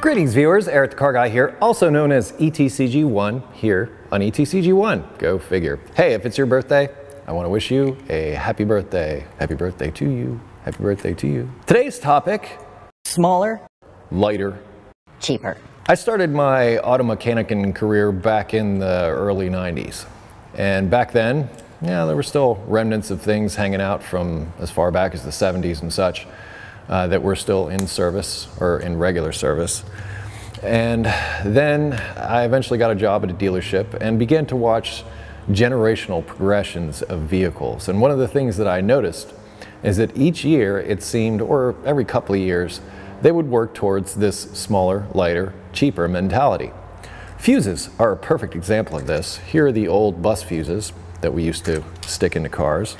Greetings viewers, Eric the Car Guy here, also known as ETCG1 here on ETCG1. Go figure. Hey, if it's your birthday, I want to wish you a happy birthday. Happy birthday to you. Happy birthday to you. Today's topic: smaller, lighter, cheaper. I started my auto mechanicing career back in the early 90s. And back then, yeah, there were still remnants of things hanging out from as far back as the 70s and such. That were still in service or in regular service. And then I eventually got a job at a dealership and began to watch generational progressions of vehicles. And one of the things that I noticed is that each year it seemed, or every couple of years, they would work towards this smaller, lighter, cheaper mentality. Fuses are a perfect example of this. Here are the old bus fuses that we used to stick into cars.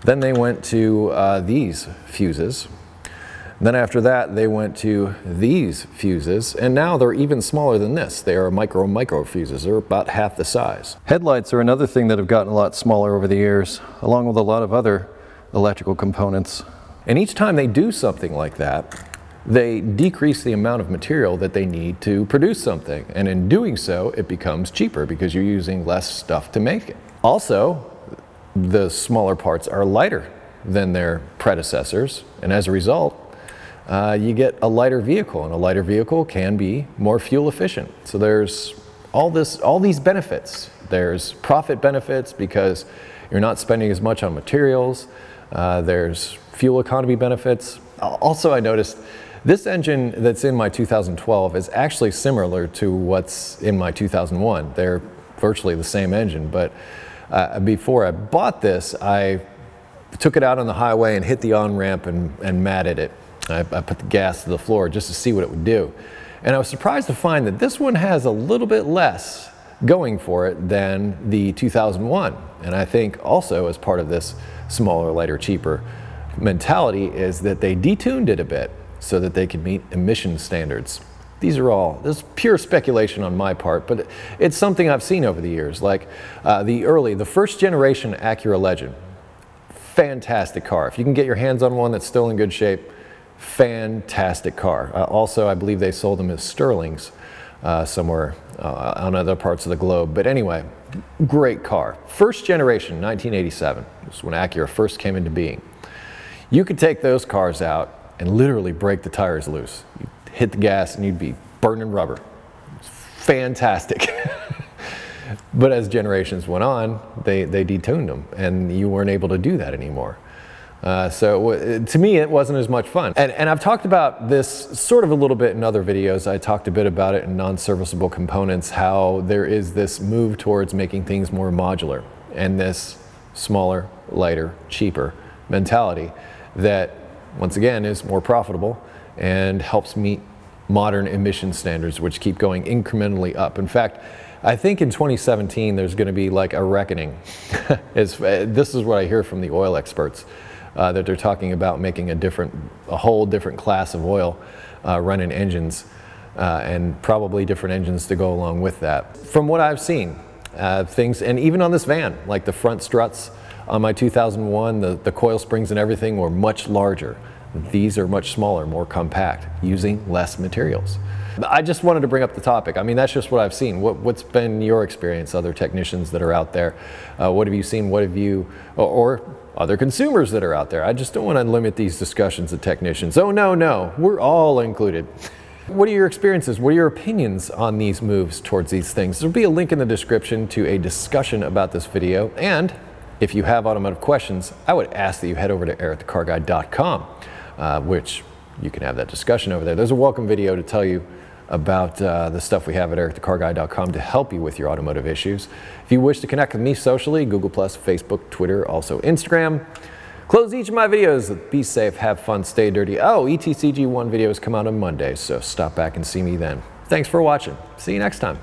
Then they went to these fuses. Then after that, they went to these fuses, and now they're even smaller than this. They are micro fuses. They're about half the size. Headlights are another thing that have gotten a lot smaller over the years, along with a lot of other electrical components. And each time they do something like that, they decrease the amount of material that they need to produce something. And in doing so, it becomes cheaper because you're using less stuff to make it. Also, the smaller parts are lighter than their predecessors, and as a result, you get a lighter vehicle, and a lighter vehicle can be more fuel efficient. So there's all these benefits. There's profit benefits because you're not spending as much on materials. There's fuel economy benefits. Also, I noticed this engine that's in my 2012 is actually similar to what's in my 2001. They're virtually the same engine, but before I bought this, I took it out on the highway and hit the on-ramp and matted it. I put the gas to the floor just to see what it would do. And I was surprised to find that this one has a little bit less going for it than the 2001. And I think also as part of this smaller, lighter, cheaper mentality is that they detuned it a bit so that they could meet emission standards. This is pure speculation on my part, but it's something I've seen over the years. Like the first generation Acura Legend, fantastic car. If you can get your hands on one that's still in good shape, fantastic car. Also, I believe they sold them as Sterlings somewhere on other parts of the globe. But anyway, great car. First generation, 1987. This is when Acura first came into being. You could take those cars out and literally break the tires loose. You'd hit the gas and you'd be burning rubber. It's fantastic. But as generations went on, they detuned them, and you weren't able to do that anymore. So to me, it wasn't as much fun. And I've talked about this sort of a little bit in other videos. I talked a bit about it in non-serviceable components, how there is this move towards making things more modular and this smaller, lighter, cheaper mentality that, once again, is more profitable and helps meet modern emission standards, which keep going incrementally up. In fact, I think in 2017, there's going to be like a reckoning. This is what I hear from the oil experts. That they're talking about making a whole different class of oil running engines and probably different engines to go along with that. From what I've seen, things, and even on this van, like the front struts on my 2001, the coil springs and everything were much larger. These are much smaller, more compact, using less materials. I just wanted to bring up the topic. I mean, that's just what I've seen. What's been your experience, other technicians that are out there? What have you seen? What have you, or other consumers that are out there? I just don't want to limit these discussions to technicians. Oh, no, we're all included. What are your experiences? What are your opinions on these moves towards these things? There'll be a link in the description to a discussion about this video. And if you have automotive questions, I would ask that you head over to ericthecarguy.com, which you can have that discussion over there. There's a welcome video to tell you about the stuff we have at ericthecarguy.com to help you with your automotive issues. If you wish to connect with me socially, Google+, Facebook, Twitter, also Instagram. Close each of my videos with be safe, have fun, stay dirty. Oh, ETCG1 videos come out on Mondays, so stop back and see me then. Thanks for watching. See you next time.